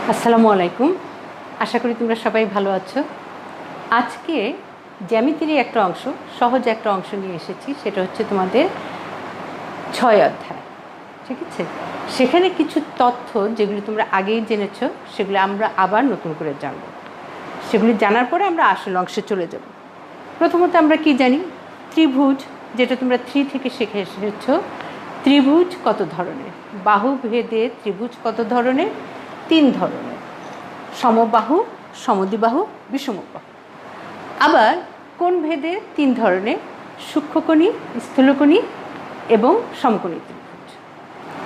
আসসালামু আলাইকুম। আশা করি তোমরা সবাই ভালো আছো। আজকে জ্যামিতিরই একটা অংশ, সহজ একটা অংশ নিয়ে এসেছি। সেটা হচ্ছে তোমাদের 6 অধ্যায়। ঠিক আছে, সেখানে কিছু তথ্য যেগুলি তোমরা আগেই জেনেছো সেগুলো আমরা আবার নতুন করে জানব। সেগুলি জানার পরে আমরা আসল অংশে চলে যাব। প্রথমত আমরা কি জানি? ত্রিভুজ, যেটা তোমরা 3 থেকে শিখে এসেছো। ত্রিভুজ কত ধরনের? বাহুভেদে ত্রিভুজ কত ধরনের? 3 ধরনের: সমবাহু, সমদ্বিবাহু, বিষমবাহু। আবার কোণ ভেদে 3 ধরনের: সূক্ষ্মকোণী, স্থূলকোণী এবং সমকোণী ত্রিভুজ।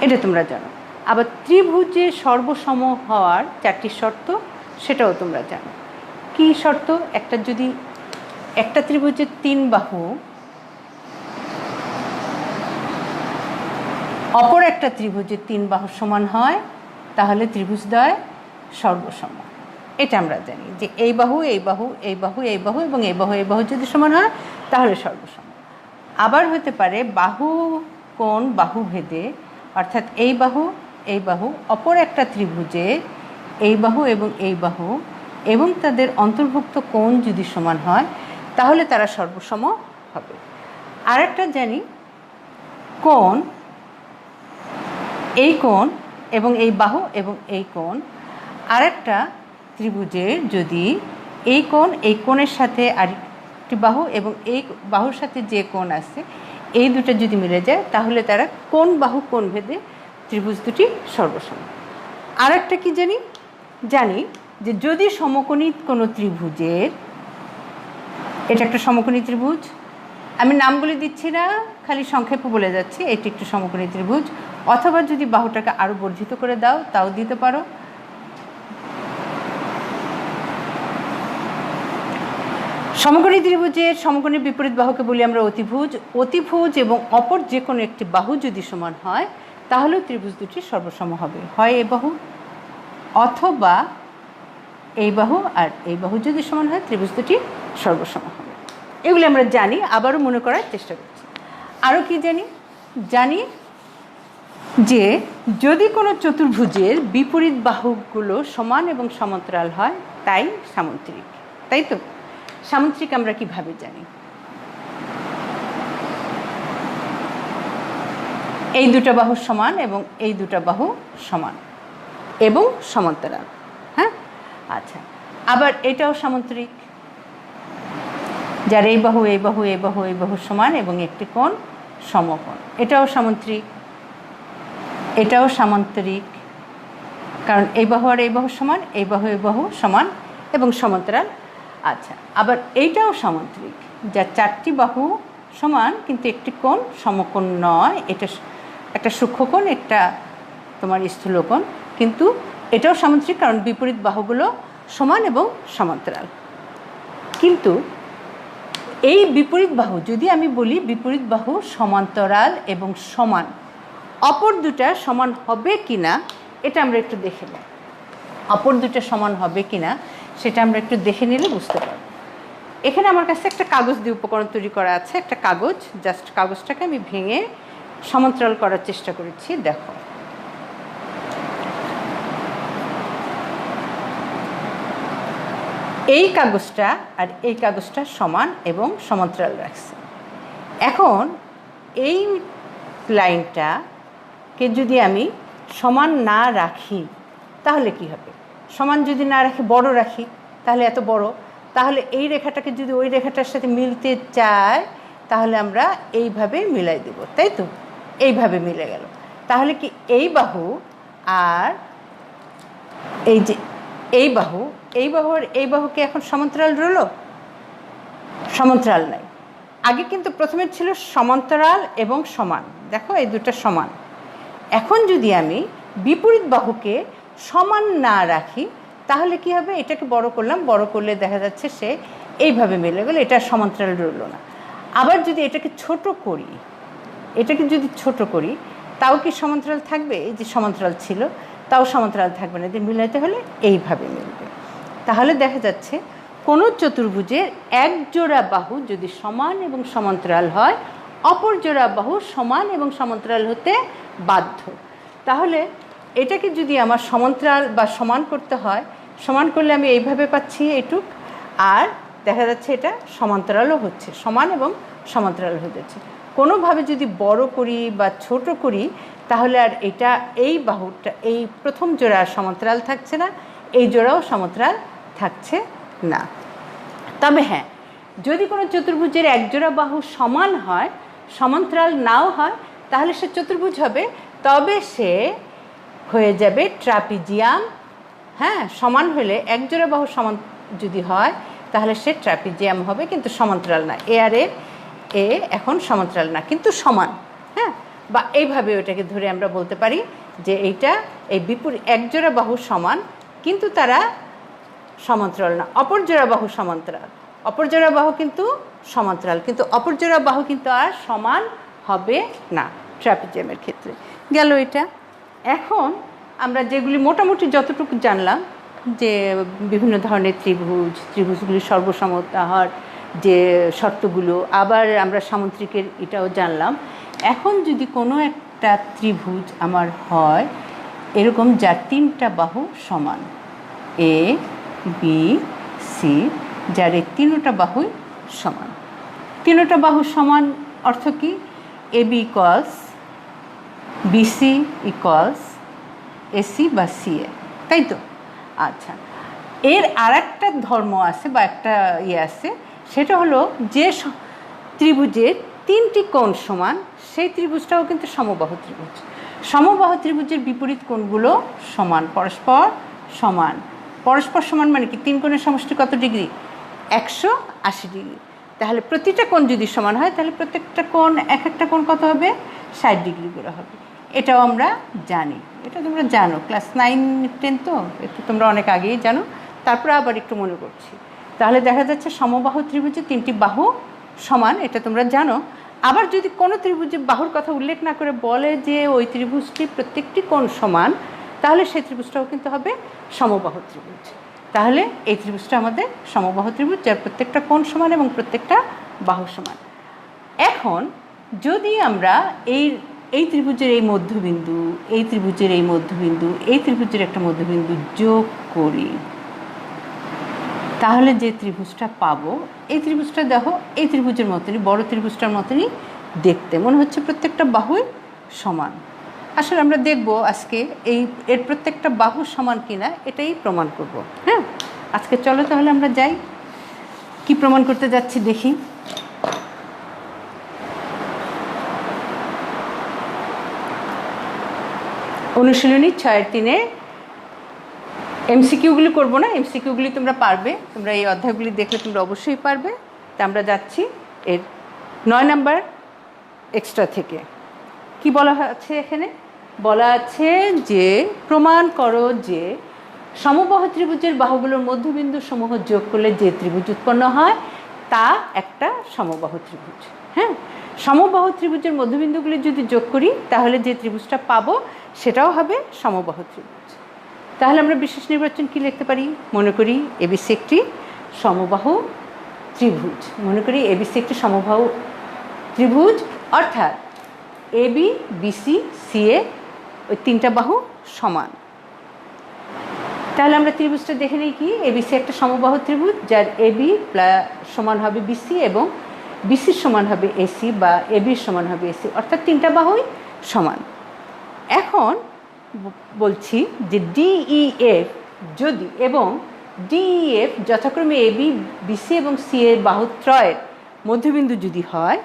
এটা তোমরা জানো। আবার ত্রিভুজে সর্বসম হওয়ার 4টি শর্ত, সেটাও তোমরা জানো। কি শর্ত? যদি একটা ত্রিভুজের 3 বাহু অপর একটা ত্রিভুজের 3 বাহুর সমান হয়, তাহলে ত্রিভুজদ্বয় সর্বসম। এটা আমরা জানি যে এই বাহু, এই বাহু, এই বাহু, এই বাহু এবং এই বাহু, এই বাহু যদি সমান হয় তাহলে সর্বসম। আবার হতে পারে বাহু কোণ বাহুভেদে, অর্থাৎ এই বাহু অপর একটা ত্রিভুজে এই বাহু এবং এই বাহু এবং তাদের অন্তর্ভুক্ত কোণ যদি সমান হয় তাহলে তারা সর্বসম হবে। আর একটা জানি, কোণ, এই কোণ এবং এই বাহু এবং এই কোণ আরেকটা ত্রিভুজের যদি এই কোণের সাথে আরেকটি বাহু এবং এই বাহুর সাথে যে কোণ আছে এই দুটো যদি মিলে যায় তাহলে তারা কোণ বাহু কোণ ভেদে ত্রিভুজ দুটি সর্বসম। আর একটা কি জানি যে যদি সমকোণী কোনো ত্রিভুজের, এটা একটা সমকোণী ত্রিভুজ, আমি নামগুলি দিচ্ছি না, খালি সংক্ষেপে বলে যাচ্ছি, এটি একটি সমকোণী ত্রিভুজ। অথবা যদি বাহুটাকে আরও বর্ধিত করে দাও তাও দিতে পারো। সমকোণী ত্রিভুজের সমকোণীর বিপরীত বাহুকে বলি আমরা অতিভুজ। অতিভুজ এবং অপর যে কোনো একটি বাহু যদি সমান হয় তাহলেও ত্রিভুজ দুটি সর্বসম হবে। হয় এই বাহু অথবা এই বাহু আর এই বাহু যদি সমান হয় ত্রিভুজ দুটি সর্বসম হবে। এগুলি আমরা জানি, আবারও মনে করার চেষ্টা করছি। আরও কি জানি যে যদি কোনো চতুর্ভুজের বিপরীত বাহুগুলো সমান এবং সমান্তরাল হয় তাই সামুদ্রিক। তাই তো? সামুদ্রিক আমরা কিভাবে জানি? এই দুটো বাহু সমান এবং এই দুটো বাহু সমান এবং সমান্তরাল। হ্যাঁ, আচ্ছা। আবার এটাও সামুদ্রিক, যার এই বাহু, এই বাহু, এই বাহু, এই বাহু সমান এবং একটি কোণ সমকোণ। এটাও সামুদ্রিক, এটাও সামান্তরিক, কারণ এই বাহু আর এই বাহু সমান, এই বাহু এই বাহু সমান এবং সমান্তরাল। আচ্ছা, আবার এইটাও সামান্তরিক, যার 4টি বাহু সমান কিন্তু একটি কোণ সমকোণ নয়। এটা একটা সূক্ষ্মকোণ, একটা তোমার স্থূলকোণ, কিন্তু এটাও সামান্তরিক কারণ বিপরীত বাহুগুলো সমান এবং সমান্তরাল। কিন্তু এই বিপরীত বাহু, যদি আমি বলি বিপরীত বাহু সমান্তরাল এবং সমান, অপর দুটা সমান হবে কিনা এটা আমরা একটু দেখে নেব। অপর দুটা সমান হবে কিনা সেটা আমরা একটু দেখে নিলে বুঝতে পারব। এখানে আমার কাছে একটা কাগজ দিয়ে উপকরণ তৈরি করা আছে, একটা কাগজ। জাস্ট কাগজটাকে আমি ভেঙে সমান্তরাল করার চেষ্টা করেছি। দেখো, এই কাগজটা আর এই কাগজটা সমান এবং সমান্তরাল রাখছে। এখন এই লাইনটাকে যদি আমি সমান না রাখি তাহলে কি হবে? সমান যদি না রাখি, বড় রাখি, তাহলে এত বড়, তাহলে এই রেখাটাকে যদি ওই রেখাটার সাথে মিলতে চায় তাহলে আমরা এইভাবে মিলাই দেব। তাই তো? এইভাবে মিলে গেল। তাহলে কি এই বাহু আর এই যে এই বাহু আর এই বাহুকে এখন সমান্তরাল রইল? সমান্তরাল নাই। আগে কিন্তু প্রথমে ছিল সমান্তরাল এবং সমান। দেখো, এই দুটো সমান। এখন যদি আমি বিপরীত বাহুকে সমান না রাখি তাহলে কি হবে? এটাকে বড় করলাম, বড় করলে দেখা যাচ্ছে সে এইভাবে মিলে গেল, এটা সমান্তরাল রইল না। আবার যদি এটাকে ছোট করি তাও কি সমান্তরাল থাকবে? এই যে সমান্তরাল ছিল তাও সমান্তরাল থাকবে না, এদের মিলাইতে হলে এইভাবে মিলবে। তাহলে দেখা যাচ্ছে কোনো চতুর্ভুজের এক জোড়া বাহু যদি সমান এবং সমান্তরাল হয়, অপর জোড়া বাহু সমান এবং সমান্তরাল হতে বাধ্য। তাহলে এটাকে যদি আমার সমান্তরাল বা সমান করতে হয়, সমান করলে আমি এইভাবে পাচ্ছি এইটুক, আর দেখা যাচ্ছে এটা সমান্তরালও হচ্ছে, সমান এবং সমান্তরাল হয়ে যাচ্ছে। কোনোভাবে যদি বড় করি বা ছোট করি তাহলে আর এটা এই বাহুটা, এই প্রথম জোড়া সমান্তরাল থাকছে না, এই জোড়াও সমান্তরাল থাকছে না। তবে হ্যাঁ, যদি কোনো চতুর্ভুজের এক জোড়া বাহু সমান হয়, সমান্তরাল নাও হয়, তাহলে সে চতুর্ভুজ হবে, তবে সে হয়ে যাবে ট্রাপিজিয়াম। হ্যাঁ, সমান হলে এক জোড়া বাহু সমান যদি হয় তাহলে সে ট্রাপিজিয়াম হবে, কিন্তু সমান্তরাল না। এ আর এ এখন সমান্তরাল না, কিন্তু সমান। হ্যাঁ, বা এইভাবে ওটাকে ধরে আমরা বলতে পারি যে এইটা এই বিপরীত এক জোড়া বাহু সমান, কিন্তু তারা সমান্তরাল না। অপর জোড়া বাহু সমান্তরাল, অপর জোড়া বাহু কিন্তু সমান্তরাল, কিন্তু অপর জোড়া বাহু কিন্তু আর সমান হবে না ট্রাপিজিয়ামের ক্ষেত্রে। গেল এটা। এখন আমরা যেগুলি মোটামুটি যতটুকু জানলাম, যে বিভিন্ন ধরনের ত্রিভুজ, ত্রিভুজগুলির সর্বসমতাহার যে শর্তগুলো, আবার আমরা সামুদ্রিকের এটাও জানলাম। এখন যদি কোনো একটা ত্রিভুজ আমার হয় এরকম যার তিনটা বাহু সমান, এ বি সি, যার এই তিনটা বাহুই সমান। তিনটা বাহু সমান অর্থ কি? A B equals BC equals AC বা সিএ, তাই তো? আচ্ছা, এর আর একটা ধর্ম আছে বা একটা আছে, সেটা হলো যে ত্রিভুজের তিনটি কোণ সমান, সেই ত্রিভুজটাও কিন্তু সমবাহু ত্রিভুজ। সমবাহু ত্রিভুজের বিপরীত কোণগুলো সমান, পরস্পর সমান। পরস্পর সমান মানে কি? তিন কোণের সমষ্টি কত ডিগ্রি? 180 ডিগ্রি। তাহলে প্রতিটা কোণ যদি সমান হয় তাহলে প্রত্যেকটা কোণ, এক একটা কোণ কত হবে? 60 ডিগ্রি করে হবে। এটাও আমরা জানি, এটা তোমরা জানো, ক্লাস 9-10 তো, একটু তোমরা অনেক আগেই জানো, তারপরে আবার একটু মনে করছি। তাহলে দেখা যাচ্ছে সমবাহু ত্রিভুজে তিনটি বাহু সমান, এটা তোমরা জানো। আবার যদি কোনো ত্রিভুজে বাহুর কথা উল্লেখ না করে বলে যে ওই ত্রিভুজটি প্রত্যেকটি কোণ সমান, তাহলে সেই ত্রিভুজটাও কিন্তু হবে সমবাহু ত্রিভুজ। তাহলে এই ত্রিভুজটা আমাদের সমবাহু ত্রিভুজ, যার প্রত্যেকটা কোণ সমান এবং প্রত্যেকটা বাহু সমান। এখন যদি আমরা এই ত্রিভুজের এই মধ্যবিন্দু, এই ত্রিভুজের এই মধ্যবিন্দু, এই ত্রিভুজের একটা মধ্যবিন্দু যোগ করি, তাহলে যে ত্রিভুজটা পাবো, এই ত্রিভুজটা দেখো এই ত্রিভুজের মতনই, বড় ত্রিভুজটার মতনই দেখতে, মনে হচ্ছে প্রত্যেকটা বাহুই সমান। আসলে আমরা দেখব আজকে এর প্রত্যেকটা বাহু সমান কিনা এটাই প্রমাণ করব। হ্যাঁ, আজকে চলো তাহলে আমরা যাই, কি প্রমাণ করতে যাচ্ছি দেখি। অনুশীলনী 6-3 এমসিকিউগুলি করবো না, এমসিকিউগুলি তোমরা পারবে, তোমরা এই অধ্যায়গুলি দেখলে তোমরা অবশ্যই পারবে। তা আমরা যাচ্ছি এর 9 নাম্বার এক্সট্রা থেকে। কি বলা আছে এখানে? বলা আছে যে প্রমাণ করো যে সমবাহু ত্রিভুজের বাহুগুলোর মধ্যবিন্দু সমূহ যোগ করলে যে ত্রিভুজ উৎপন্ন হয় তা একটা সমবাহু ত্রিভুজ। হ্যাঁ, সমবাহু ত্রিভুজের মধ্যবিন্দুগুলি যদি যোগ করি তাহলে যে ত্রিভুজটা পাবো সেটাও হবে সমবাহু ত্রিভুজ। তাহলে আমরা বিশেষ নির্বাচন কি লিখতে পারি? মনে করি এবিসি একটি সমবাহু ত্রিভুজ। মনে করি এবিসি একটি সমবাহু ত্রিভুজ, অর্থাৎ এবি বিসি সিএ ওই তিনটা বাহু সমান। তাহলে আমরা ত্রিভুজটা দেখে নিই কি? এবিসি একটা সমবাহু ত্রিভুজ, যার এবি সমান হবে বিসি এবং বিসির সমান হবে এসি বা এবির সমান হবে এসি, অর্থাৎ তিনটা বাহুই সমান। এখন বলছি যে ডিইএফ যদি এবং ডিইএফ যথাক্রমে এবি বিসি এবং সি এর বাহুত্রয়ের মধ্যবিন্দু যদি হয়,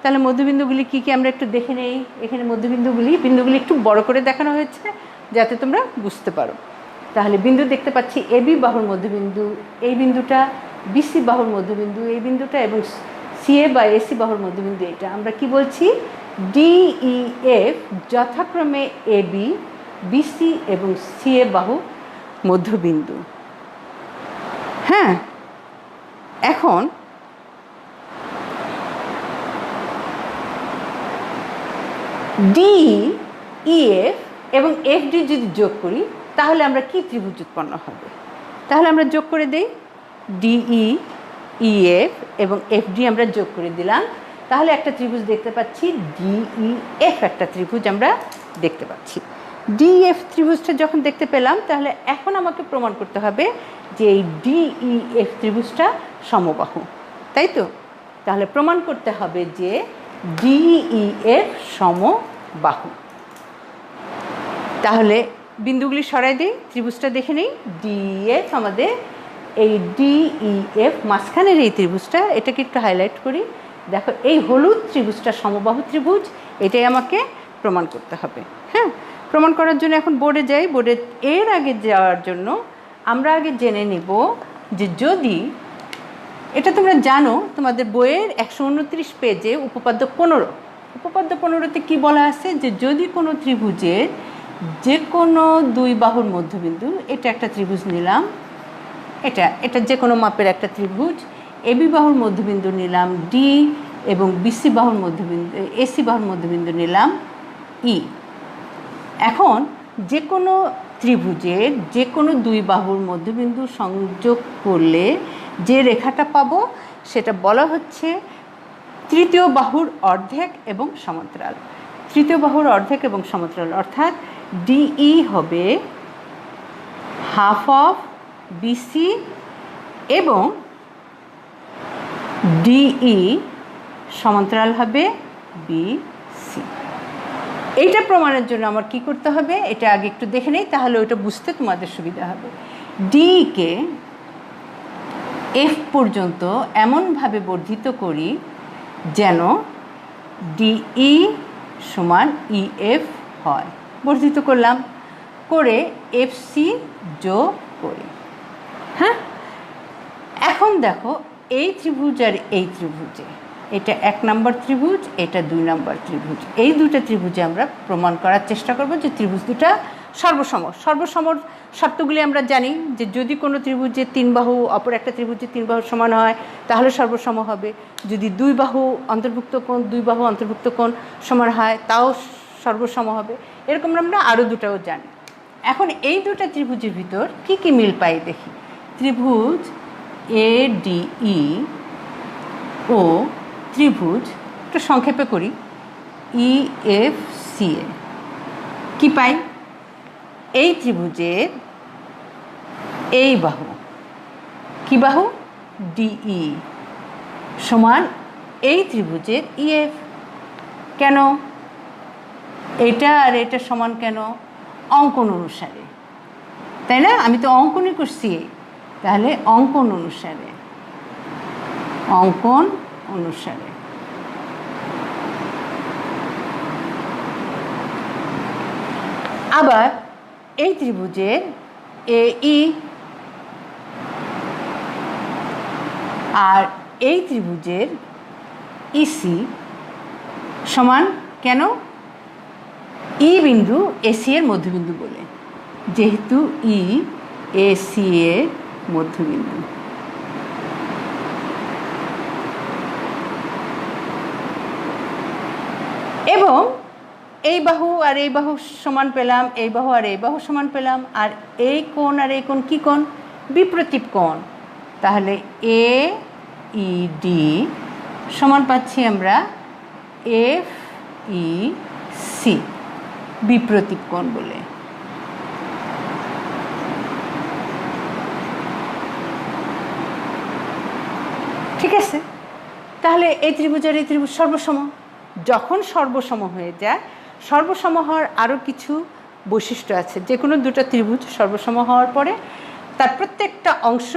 তাহলে মধ্যবিন্দুগুলি কী কী আমরা একটু দেখে নেই। এখানে বিন্দুগুলি একটু বড় করে দেখানো হয়েছে যাতে তোমরা বুঝতে পারো। তাহলে বিন্দু দেখতে পাচ্ছি এবি বাহুর মধ্যবিন্দু এই বিন্দুটা, বিসি বাহুর মধ্যবিন্দু এই বিন্দুটা, এবং সিএ বা এসি বাহুর মধ্যবিন্দু এটা। আমরা কি বলছি? ডিইএফ যথাক্রমে এবি বিসি এবং সিএ বাহু মধ্যবিন্দু। হ্যাঁ, এখন ডিইএফ এবং এফডি যদি যোগ করি তাহলে আমরা কি ত্রিভুজ উৎপন্ন হবে? তাহলে আমরা যোগ করে দেই, ডিইএফ এবং এফডি আমরা যোগ করে দিলাম, তাহলে একটা ত্রিভুজ দেখতে পাচ্ছি, ডিইএফ একটা ত্রিভুজ আমরা দেখতে পাচ্ছি। ডিএফ ত্রিভুজটা যখন দেখতে পেলাম, তাহলে এখন আমাকে প্রমাণ করতে হবে যে এই ডিইএফ ত্রিভুজটা সমবাহু, তাই তো? তাহলে প্রমাণ করতে হবে যে ডিইএফ সমবাহু। তাহলে বিন্দুগুলি সরাই দিই, ত্রিভুজটা দেখে নিই। ডিএফ আমাদের এই ডিইএফ মাঝখানের এই ত্রিভুজটা, এটাকে একটু হাইলাইট করি। দেখো, এই হলুদ ত্রিভুজটা সমবাহু ত্রিভুজ, এটাই আমাকে প্রমাণ করতে হবে। হ্যাঁ, প্রমাণ করার জন্য এখন বোর্ডে যাই। বোর্ডে এর আগে যাওয়ার জন্য আমরা আগে জেনে নিব যে যদি, এটা তোমরা জানো তোমাদের বইয়ের 129 পেজে উপপাদ্য 15, উপপাদ্য 15তে কী বলা আছে, যে যদি কোনো ত্রিভুজের যে কোনো দুই বাহুর মধ্যবিন্দু, এটা একটা ত্রিভুজ নিলাম, এটা যে কোনো মাপের একটা ত্রিভুজ, এবি বাহুর মধ্যবিন্দু নিলাম ডি, এবং বিসি বাহুর মধ্যবিন্দু, এসি বাহুর মধ্যবিন্দু নিলাম ই। এখন যে কোনো ত্রিভুজের যে কোনো দুই বাহুর মধ্যবিন্দু সংযোগ করলে যে রেখাটা পাবো সেটা বলা হচ্ছে তৃতীয় বাহুর অর্ধেক এবং সমান্তরাল। তৃতীয় বাহুর অর্ধেক এবং সমান্তরাল, অর্থাৎ ডিই হবে হাফ অফ বিসি এবং ডিই সমান্তরাল হবে বিসি। এইটা প্রমাণের জন্য আমার কি করতে হবে, এটা আগে একটু দেখে নেই, তাহলে ওইটা বুঝতে তোমাদের সুবিধা হবে। ডিকে এফ পর্যন্ত এমনভাবে বর্ধিত করি যেন ডিই সমান ইএফ হয়। বর্ধিত করলাম, করে এফসি যোগ করি। হ্যাঁ, এখন দেখো এই ত্রিভুজ আর এই ত্রিভুজে, এটা 1 নম্বর ত্রিভুজ, এটা 2 নম্বর ত্রিভুজ, এই দুটো ত্রিভুজে আমরা প্রমাণ করার চেষ্টা করব যে ত্রিভুজ দুটা সর্বসম। সর্বসমর শর্তগুলি আমরা জানি, যে যদি কোনো ত্রিভুজে 3 বাহু অপর একটা ত্রিভুজে 3 বাহুর সমান হয় তাহলে সর্বসম হবে। যদি 2 বাহু অন্তর্ভুক্ত কোণ 2 বাহু অন্তর্ভুক্ত কোণ সমান হয় তাও সর্বসম হবে। এরকম আমরা আরও দুটাও জানি। এখন এই দুটা ত্রিভুজের ভিতর কি কি মিল পাই দেখি। ত্রিভুজ এডিই ও ত্রিভুজ, একটু সংক্ষেপে করি, ইএফসিএ কি পাই? এই ত্রিভুজের এই বাহু, কি বাহু? ডিই সমান এই ত্রিভুজের ইএফ। কেন এটা আর এটা সমান কেন? অঙ্কন অনুসারে, তাই না? আমি তো অঙ্কনই করছি, তাহলে অঙ্কন অনুসারে, অঙ্কন অনুসারে। আবার এই ত্রিভুজের এই আর এই ত্রিভুজের ইসি সমান কেন? ই বিন্দু এসি এর মধ্যবিন্দু বলে, যেহেতু ই এসি এর মধ্যবিন্দু। এবং এই বাহু আর এই বাহু সমান পেলাম, এই বাহু আর এই বাহু সমান পেলাম, আর এই কোণ আর এই কোণ কি কোণ? বিপ্রতীপ কোণ। তাহলে এ ই ডি সমান পাচ্ছি আমরা এফ ই সি, বিপ্রতীপ কোণ বলে। ঠিক আছে, তাহলে এই ত্রিভুজ আর এই ত্রিভুজ সর্বসম। যখন সর্বসম হয়ে যায়, সর্বসম হওয়ার আরও কিছু বৈশিষ্ট্য আছে। যে কোনো দুটো ত্রিভুজ সর্বসম হওয়ার পরে তার প্রত্যেকটা অংশ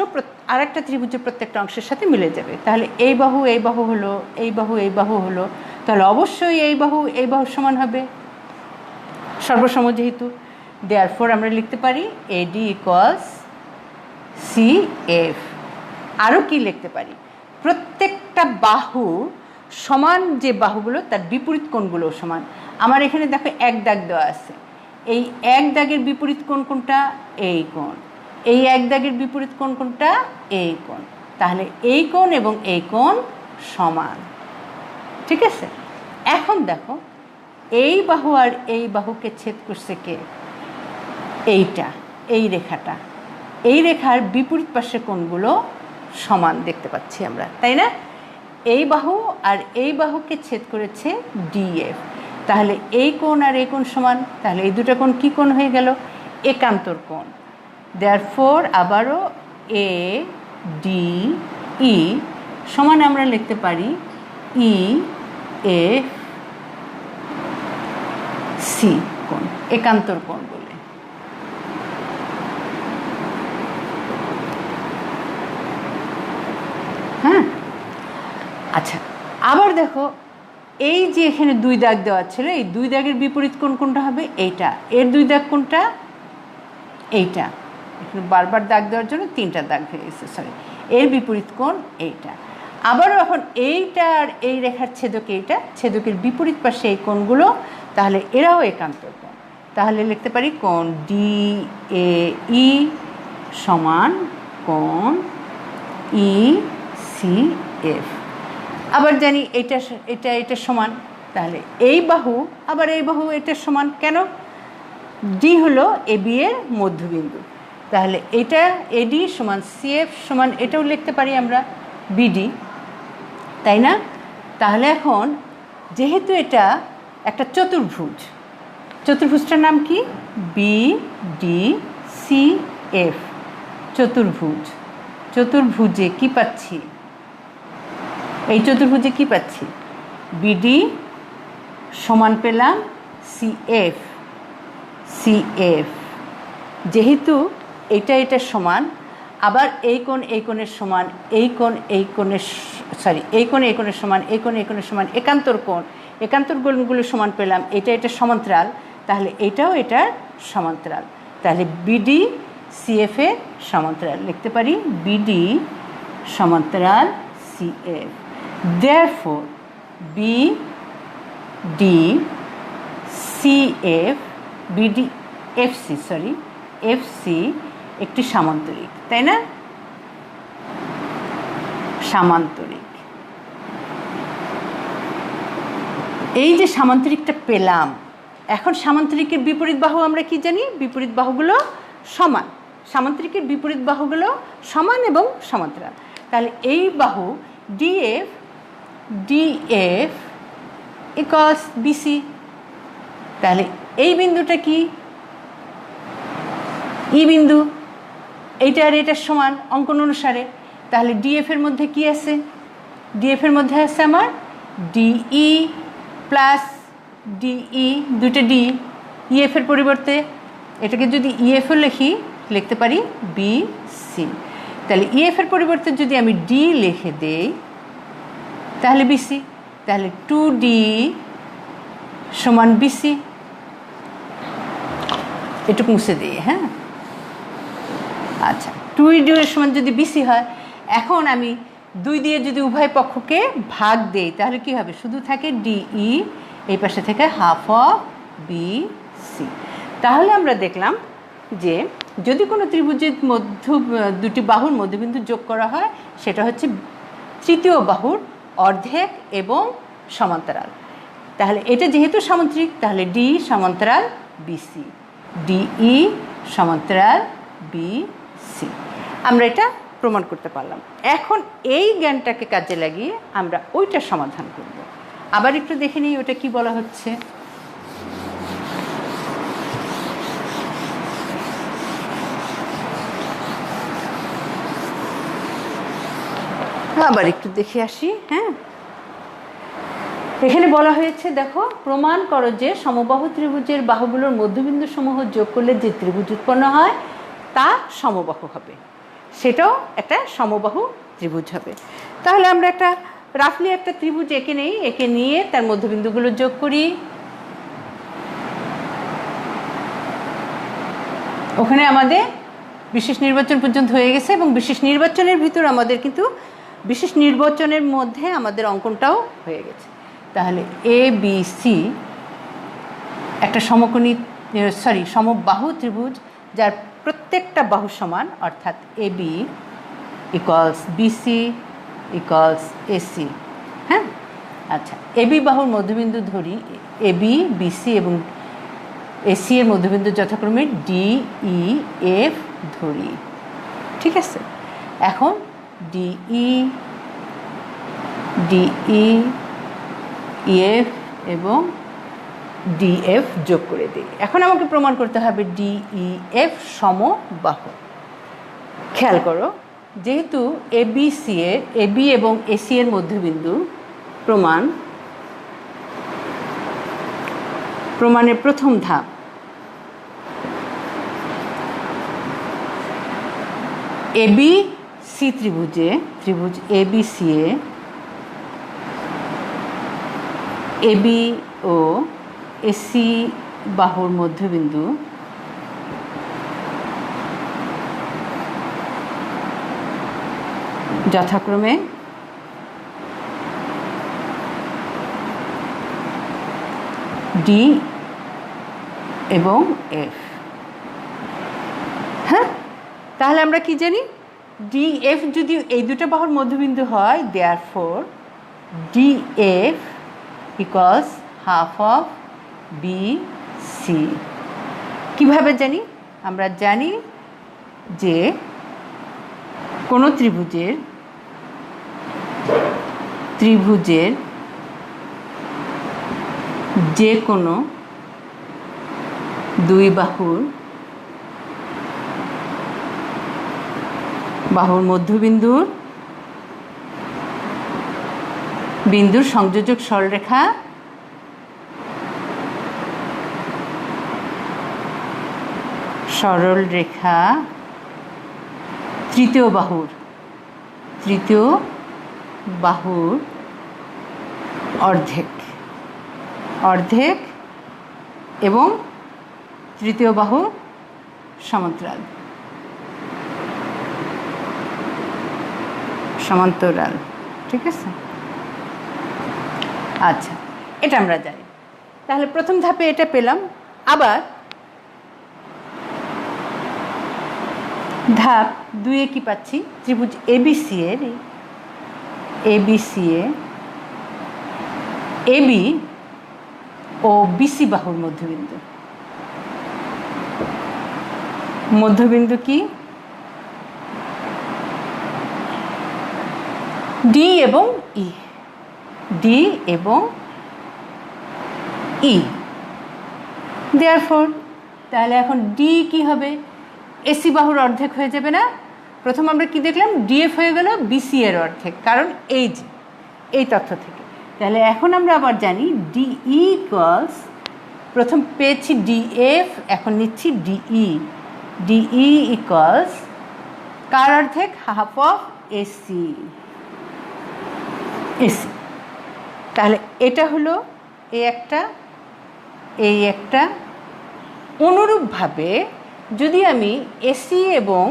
আর একটা ত্রিভুজের প্রত্যেকটা অংশের সাথে মিলে যাবে। তাহলে এই বাহু এই বাহু হলো, এই বাহু এই বাহু হলো, তাহলে অবশ্যই এই বাহু এই বাহুর সমান হবে, সর্বসম যেহেতু। দেয়ারফর আমরা লিখতে পারি এডি ইকুয়ালস সি এফ। আরও কি লিখতে পারি? প্রত্যেকটা বাহু সমান, যে বাহুগুলো তার বিপরীত কোণগুলো সমান। আমার এখানে দেখো এক দাগ দেওয়া আছে, এই এক দাগের বিপরীত কোণ কোনটা? এই কোণ। এই এক দাগের বিপরীত কোণ কোনটা? এই কোণ। তাহলে এই কোণ এবং এই কোণ সমান। ঠিক আছে, এখন দেখো এই বাহু আর এই বাহুকে ছেদ করছে কে? এইটা, এই রেখাটা। এই রেখার বিপরীত পাশের কোণগুলো সমান দেখতে পাচ্ছি আমরা, তাই না? এই বাহু আর এই বাহুকে ছেদ করেছে ডিএফ। তাহলে এই কোণ আর এই কোণ সমান, তাহলে এই দুটো কোণ কী কোণ হয়ে গেল? একান্তর কোণ। দেয়ারফর আবারও এ ডি ই সমান আমরা লিখতে পারি ই এফ সি কোণ, একান্তর কোণ বলে। হ্যাঁ, আচ্ছা, আবার দেখো এই যে এখানে দুই দাগ দেওয়া ছিল, এই দুই দাগের বিপরীত কোণ কোনটা হবে? এইটা। এর দুই দাগ কোনটা? এইটা। এখানে বারবার দাগ দেওয়ার জন্য তিনটা দাগ হয়ে গেছে, সরি। এর বিপরীত কোণ এইটা। আবারও এখন এইটা আর এই রেখার ছেদক, এইটা ছেদকের বিপরীত পাশে এই কোণগুলো, তাহলে এরাও একান্তর কোণ। তাহলে লিখতে পারি কোণ ডি এ ই সমান কোণ ই সি এফ। আবার জানি এটা এটা এটা সমান, তাহলে এই বাহু আবার এই বাহু এটার সমান। কেন? ডি হলো এ বি এর মধ্যবিন্দু, তাহলে এটা এডি সমান সিএফ সমান এটাও লিখতে পারি আমরা বিডি, তাই না? তাহলে এখন যেহেতু এটা একটা চতুর্ভুজ, চতুর্ভুজটার নাম কি? বি ডি সি এফ, চতুর্ভুজ। চতুর্ভুজে কি পাচ্ছি? এই চতুর্ভুজে কি পাচ্ছি? বিডি সমান পেলাম সিএফ। সিএফ যেহেতু এটা এটা সমান, আবার এই কোণ এই কোণের সমান, এই কোণ এই কোণের, সরি, এই কোণ এই কোণের সমান, এই কোণ এই কোণের সমান, একান্তর কোণ, একান্তর কোণগুলো সমান পেলাম, এটা এটা সমান্তরাল, তাহলে এটাও এটার সমান্তরাল। তাহলে বিডি সিএফ এর সমান্তরাল লিখতে পারি বিডি সমান্তরাল CF. Therefore BD CF, BD FC, sorry, FC একটি সামান্তরিক, তাই না? সামান্তরিক। এই যে সামান্তরিকটা পেলাম, এখন সামান্তরিকের বিপরীত বাহু আমরা কি জানি? বিপরীত বাহুগুলো সমান। সামান্তরিকের বিপরীত বাহুগুলো সমান এবং সমান্তরাল। তাহলে এই বাহু ডিএফ ডিএফ ইকুয়ালস বিসি। তাহলে এই বিন্দুটা কি? ই বিন্দু। এইটা আর এটার সমান অঙ্কন অনুসারে। তাহলে ডিএফ এর মধ্যে কি আছে? ডিএফ এর মধ্যে আছে আমার ডিই প্লাস ডিই, দুইটা ডি। ইএফ এর পরিবর্তে এটাকে যদি ইএফও লিখতে পারি বি সি। তাহলে ইএফ এর পরিবর্তে যদি আমি ডি লিখে দেই তাহলে বিসি। তাহলে 2D সমান বিসি। এটুকু মুছে দিই, হ্যাঁ। আচ্ছা, 2D সমান যদি বিসি হয়, এখন আমি 2 দিয়ে যদি উভয় পক্ষকে ভাগ দেই তাহলে কি হবে? শুধু থাকে ডিই, এই পাশে থেকে হাফ অফ বিসি। তাহলে আমরা দেখলাম যে যদি কোনো ত্রিভুজের দুটি বাহুর মধ্যবিন্দু যোগ করা হয় সেটা হচ্ছে তৃতীয় বাহুর অর্ধেক এবং সমান্তরাল। তাহলে এটা যেহেতু সামান্তরিক, তাহলে ডি সমান্তরাল বিসি, ডিই সমান্তরাল বিসি। আমরা এটা প্রমাণ করতে পারলাম। এখন এই জ্ঞানটাকে কাজে লাগিয়ে আমরা ওইটা সমাধান করব। আবার একটু দেখে নিই ওটা কি বলা হচ্ছে। আবার একটু দেখে আসি, হ্যাঁ। এখানে বলা হয়েছে, দেখো, প্রমাণ করো যে সমবাহু ত্রিভুজের বাহুগুলোর মধ্যবিন্দু সমূহ যোগ করলে যে ত্রিভুজ উৎপন্ন হয় তা সমবাহু হবে। সেটাও একটা সমবাহু ত্রিভুজ হবে। তাহলে আমরা একটা রাফলি একটা ত্রিভুজ এঁকে নেই, এঁকে নিয়ে তার মধ্যবিন্দুগুলো যোগ করি। ওখানে আমাদের বিশেষ নির্বাচন পর্যন্ত হয়ে গেছে এবং বিশেষ নির্বাচনের ভিতর আমাদের কিন্তু বিশেষ নির্বাচনের মধ্যে আমাদের অঙ্কনটাও হয়ে গেছে। তাহলে এ বি সি একটা সমবাহু ত্রিভুজ যার প্রত্যেকটা বাহু সমান, অর্থাৎ A B equals BC equals AC, হ্যাঁ। আচ্ছা, এ বি বাহুর মধ্যবিন্দু ধরি, এ বি, বিসি এবং এসি এর মধ্যবিন্দু যথাক্রমে ডি ই এফ ধরি, ঠিক আছে। এখন ডিই, ডিই, ইএফ এবং ডিএফ যোগ করে দিই। এখন আমাকে প্রমাণ করতে হবে ডিইএফ সমবাহু। খেয়াল করো, যেহেতু এবি এবং এসি এর মধ্যবিন্দু, প্রমাণের প্রথম ধাপ এবি সি ত্রিভুজ ABC A AB O AC বাহুর মধ্যবিন্দু যথাক্রমে ডি এবং এফ। হ্যাঁ, তাহলে আমরা কি জানি, ডিএফ যদি এই দুটো বাহুর মধ্যবিন্দু হয়, therefore DF equals half of BC. কীভাবে জানি? আমরা জানি যে কোনো ত্রিভুজের যে কোনো দুই বাহুর মধ্যবিন্দুর সংযোজক সরলরেখা তৃতীয় বাহুর অর্ধেক এবং তৃতীয় বাহুর সমান্তরাল। ঠিক আছে, আচ্ছা, এটা আমরা জানি। তাহলে প্রথম ধাপে এটা পেলাম। আবার ধাপ 2-এ কি পাচ্ছি? ত্রিভুজ ABC A AB O BC বাহুর মধ্যবিন্দু কি? ডি এবং ই। দেয়ারফর তাহলে এখন ডি কি হবে? এসি বাহুর অর্ধেক হয়ে যাবে না? প্রথম আমরা কি দেখলাম? ডিএফ হয়ে গেল বিসি এর অর্ধেক, কারণ এই তথ্য থেকে। তাহলে এখন আমরা আবার জানি ডিই ইকুয়ালস, প্রথম পেয়েছি ডিএফ, এখন নিচ্ছি ডিই ইকুয়ালস কার অর্ধেক? Half of AC. তাহলে এটা হলো এই একটা। অনুরূপভাবে যদি আমি এসি এবং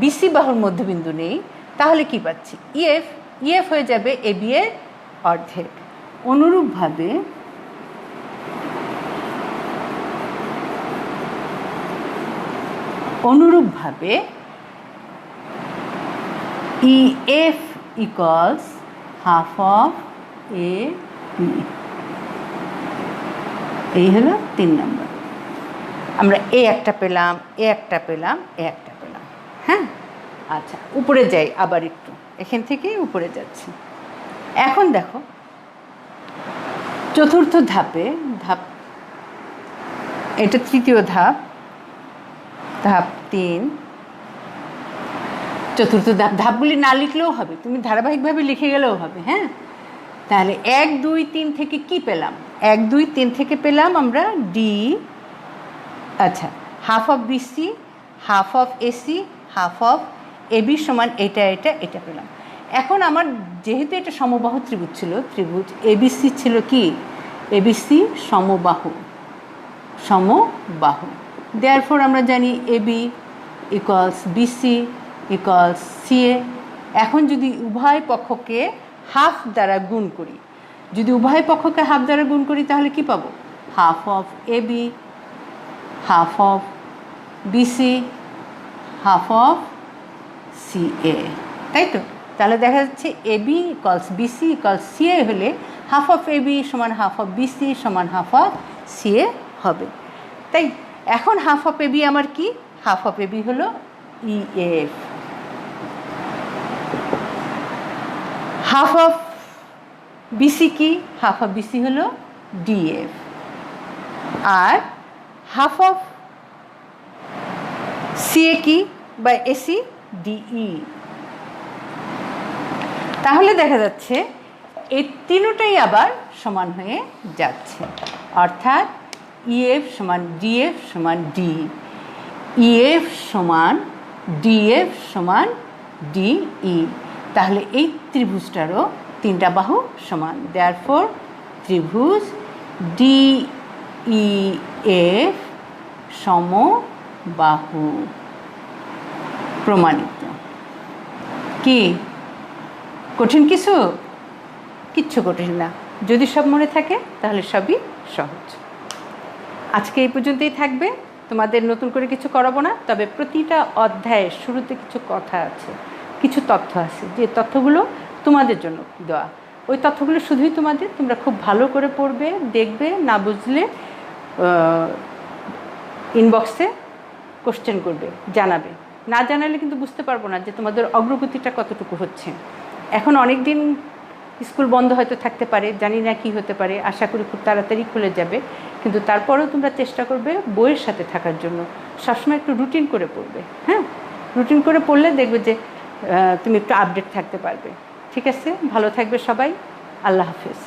বিসি বাহুর মধ্যবিন্দু নেই, তাহলে কি পাচ্ছি? ইএফ হয়ে যাবে এবি এর অর্ধেক। অনুরূপভাবে EF equals half of A B. এই হলো 3 নম্বর। আমরা এ একটা পেলাম। হ্যাঁ, আচ্ছা, উপরে যাই আবার একটু। এখান থেকে উপরে যাচ্ছি। এখন দেখো, চতুর্থ ধাপ, এটা তৃতীয় ধাপ 3। চতুর্থ ধাপগুলি না লিখলেও হবে, তুমি ধারাবাহিকভাবে লিখে গেলেও হবে। হ্যাঁ, তাহলে 1, 2, 3 থেকে কি পেলাম? 1, 2, 3 থেকে পেলাম আমরা ডি, আচ্ছা, half of BC, half of AC, half of AB সমান এটা পেলাম। এখন আমার যেহেতু এটা সমবাহু ত্রিভুজ ছিল, ত্রিভুজ এবিসি ছিল কি? এবিসি সমবাহু। দেয়ারফর আমরা জানি AB equals BC equals CA. এখন যদি উভয় পক্ষকে হাফ দ্বারা গুণ করি, তাহলে কি পাবো? Half of AB, half of BC, half of CA, তাই তো? তাহলে দেখা যাচ্ছে AB equals BC equals CA হলে হাফ অফ এবি সমান হাফ অফ বিসি সমান হাফ অফ সিএ হবে, তাই? এখন হাফ অফ এবি আমার কি? হাফ অফ এবি হলো ইএফ। হাফ অফ বিসি কি? হাফ অফ বিসি হলো ডিএফ। আর হাফ অফ সিএ কি বা এসি ডিই। তাহলে দেখা যাচ্ছে এই তিনটাই আবার সমান হয়ে যাচ্ছে, অর্থাৎ ইএফ সমান ডিএফ সমান ডি, ইএফ সমান ডিএফ সমান ডিই। তাহলে এই ত্রিভুজটারও তিনটা বাহু সমান, দেয়ারফর ত্রিভুজ ডিইএফ সমবাহু। প্রমাণিত। কি কঠিন কিছু? কিচ্ছু কঠিন না, যদি সব মনে থাকে তাহলে সবই সহজ। আজকে এই পর্যন্তই থাকবে, তোমাদের নতুন করে কিছু করাবো না, তবে প্রতিটা অধ্যায়ের শুরুতে কিছু কথা আছে, কিছু তথ্য আছে, যে তথ্যগুলো তোমাদের জন্য দেওয়া। ওই তথ্যগুলো শুধুই তোমাদের, তোমরা খুব ভালো করে পড়বে, দেখবে, না বুঝলে ইনবক্সে কোশ্চেন করবে, জানাবে। না জানালে কিন্তু বুঝতে পারবো না যে তোমাদের অগ্রগতিটা কতটুকু হচ্ছে। এখন অনেক দিন স্কুল বন্ধ হয়তো থাকতে পারে, জানি না কি হতে পারে, আশা করি খুব তাড়াতাড়ি খুলে যাবে, কিন্তু তারপরেও তোমরা চেষ্টা করবে বইয়ের সাথে থাকার জন্য, সবসময় একটু রুটিন করে পড়বে। হ্যাঁ, রুটিন করে পড়লে দেখবে যে তুমি একটু আপডেট থাকতে পারবে। ঠিক আছে, ভালো থাকবে সবাই, আল্লাহ হাফেজ।